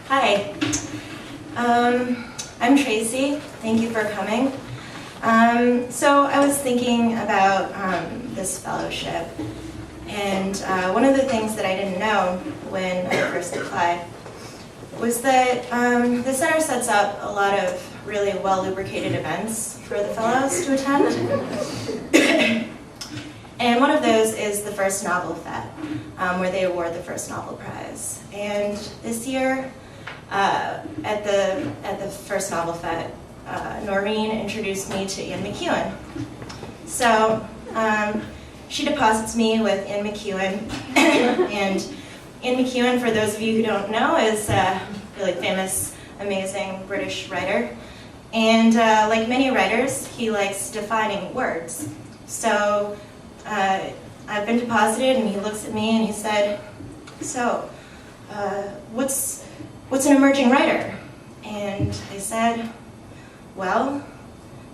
Hi, I'm Tracy. Thank you for coming. So I was thinking about this fellowship, and one of the things that I didn't know when I first applied was that the center sets up a lot of really well-lubricated events for the fellows to attend. And one of those is the First Novel Fete, where they award the First Novel Prize. And this year, at the First Novel Fete, Noreen introduced me to Ian McEwan. So she deposits me with Ian McEwan, and Ian McEwan, for those of you who don't know, is a really famous, amazing British writer. And like many writers, he likes defining words. So I've been deposited, and he looks at me and he said, "So, what's an emerging writer?" And I said, "Well,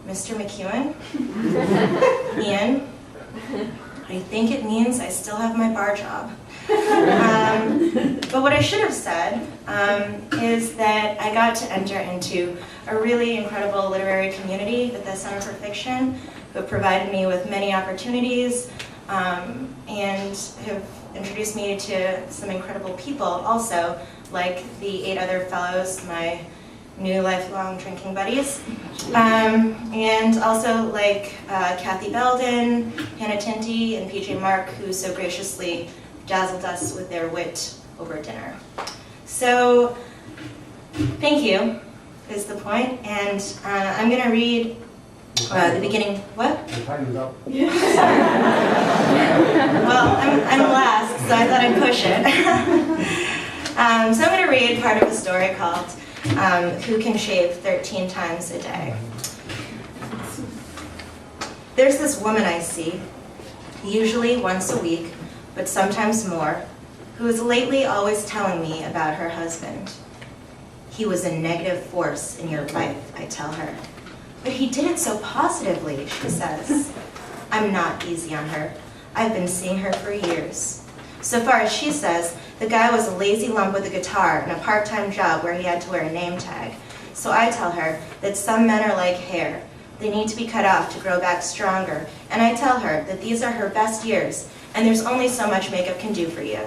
Mr. McEwan, Ian, I think it means I still have my bar job." But what I should have said is that I got to enter into a really incredible literary community at the Center for Fiction, who have provided me with many opportunities and have introduced me to some incredible people also, like the 8 other fellows, my new lifelong drinking buddies, and also like Kathy Belden, Hannah Tinty, and PJ Mark, who so graciously dazzled us with their wit over dinner. So, thank you, is the point, and I'm going to read the beginning. What? The time is up. Well, I'm last, so I thought I'd push it. So I'm going to read part of a story called Who Can Shave 13 Times a Day. There's this woman I see, usually once a week, but sometimes more, who is lately always telling me about her husband. He was a negative force in your life, I tell her. But he did it so positively, she says. I'm not easy on her. I've been seeing her for years. So far as she says, the guy was a lazy lump with a guitar and a part-time job where he had to wear a name tag. So I tell her that some men are like hair. They need to be cut off to grow back stronger. And I tell her that these are her best years, and there's only so much makeup can do for you.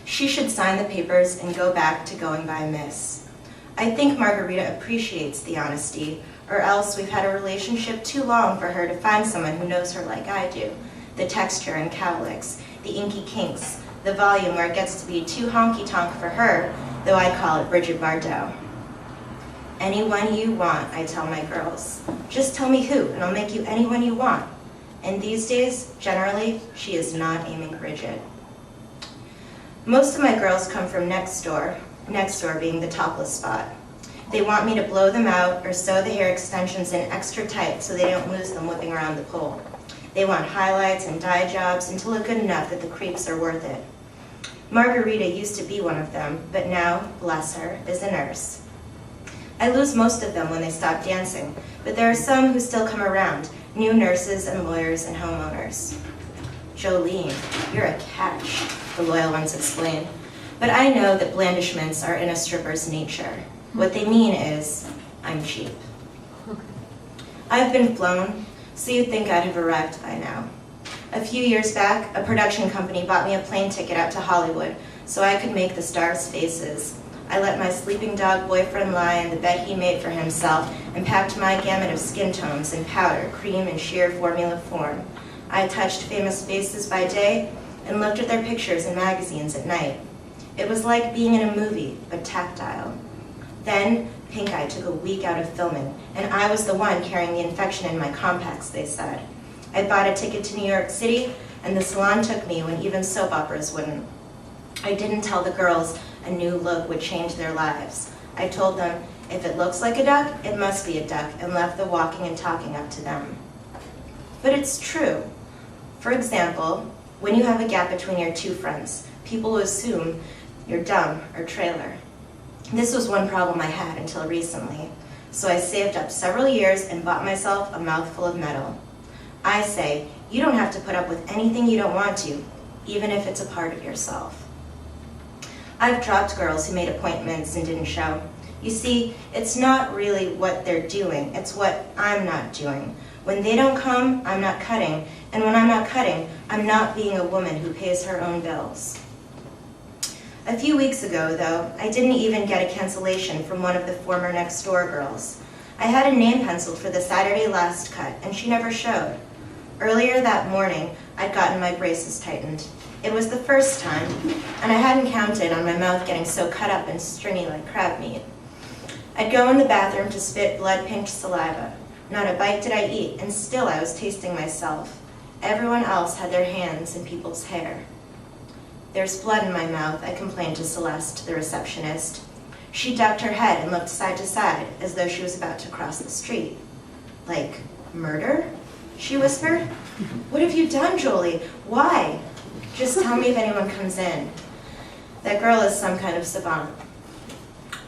She should sign the papers and go back to going by Miss. I think Margarita appreciates the honesty, or else we've had a relationship too long for her to find someone who knows her like I do. The texture and cowlicks, the inky kinks, the volume where it gets to be too honky-tonk for her, though I call it Bridget Bardot. Anyone you want, I tell my girls. Just tell me who, and I'll make you anyone you want. And these days, generally, she is not aiming Bridget. Most of my girls come from next door being the topless spot. They want me to blow them out or sew the hair extensions in extra tight so they don't lose them whipping around the pole. They want highlights and dye jobs and to look good enough that the creeps are worth it. Margarita used to be one of them, but now, bless her, is a nurse. I lose most of them when they stop dancing, but there are some who still come around, new nurses and lawyers and homeowners. Jolene, you're a catch, the loyal ones explain. But I know that blandishments are in a stripper's nature. What they mean is, I'm cheap. I've been flown, so you'd think I'd have arrived by now. A few years back, a production company bought me a plane ticket out to Hollywood so I could make the stars' faces. I let my sleeping dog boyfriend lie in the bed he made for himself and packed my gamut of skin tones in powder, cream, and sheer formula form. I touched famous faces by day and looked at their pictures in magazines at night. It was like being in a movie, but tactile. Then, Pink Eye took a week out of filming, and I was the one carrying the infection in my compacts, they said. I bought a ticket to New York City, and the salon took me when even soap operas wouldn't. I didn't tell the girls a new look would change their lives. I told them, if it looks like a duck, it must be a duck, and left the walking and talking up to them. But it's true. For example, when you have a gap between your two friends, people assume you're dumb or trailer. This was one problem I had until recently, so I saved up several years and bought myself a mouthful of metal. I say, you don't have to put up with anything you don't want to, even if it's a part of yourself. I've dropped girls who made appointments and didn't show. You see, it's not really what they're doing, it's what I'm not doing. When they don't come, I'm not cutting, and when I'm not cutting, I'm not being a woman who pays her own bills. A few weeks ago, though, I didn't even get a cancellation from one of the former next door girls. I had a name penciled for the Saturday last cut, and she never showed. Earlier that morning, I'd gotten my braces tightened. It was the first time, and I hadn't counted on my mouth getting so cut up and stringy like crab meat. I'd go in the bathroom to spit blood-pink saliva. Not a bite did I eat, and still I was tasting myself. Everyone else had their hands in people's hair. "There's blood in my mouth," I complained to Celeste, the receptionist. She ducked her head and looked side to side, as though she was about to cross the street. "Like, murder?" she whispered. "What have you done, Jolie? Why? Just tell me if anyone comes in. That girl is some kind of savant."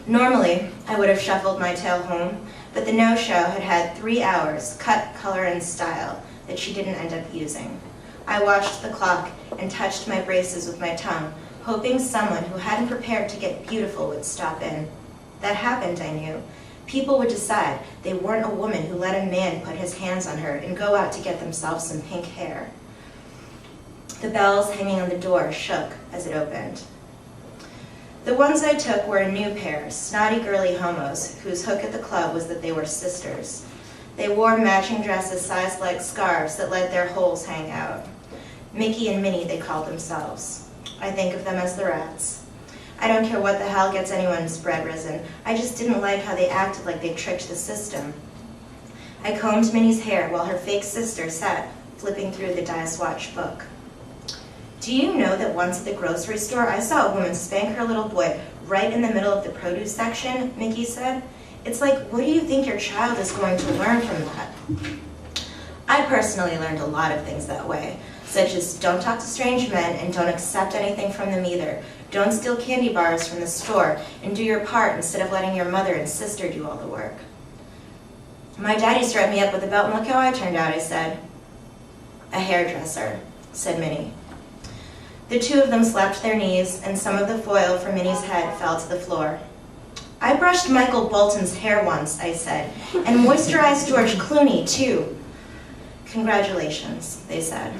Normally, I would have shuffled my tail home, but the no-show had had 3 hours, cut, color, and style, that she didn't end up using. I watched the clock and touched my braces with my tongue, hoping someone who hadn't prepared to get beautiful would stop in. That happened, I knew. People would decide they weren't a woman who let a man put his hands on her and go out to get themselves some pink hair. The bells hanging on the door shook as it opened. The ones I took were a new pair, snotty girly homos, whose hook at the club was that they were sisters. They wore matching dresses sized like scarves that let their holes hang out. Mickey and Minnie, they called themselves. I think of them as the rats. I don't care what the hell gets anyone's bread risen. I just didn't like how they acted like they tricked the system. I combed Minnie's hair while her fake sister sat flipping through the Die Swatch book. "Do you know that once at the grocery store I saw a woman spank her little boy right in the middle of the produce section?" Mickey said. "It's like, what do you think your child is going to learn from that?" I personally learned a lot of things that way, such as don't talk to strange men and don't accept anything from them either. Don't steal candy bars from the store and do your part instead of letting your mother and sister do all the work. "My daddy strapped me up with a belt and look how I turned out," I said. "A hairdresser," said Minnie. The two of them slapped their knees, and some of the foil from Minnie's head fell to the floor. "I brushed Michael Bolton's hair once," I said, "and moisturized George Clooney, too." "Congratulations," they said.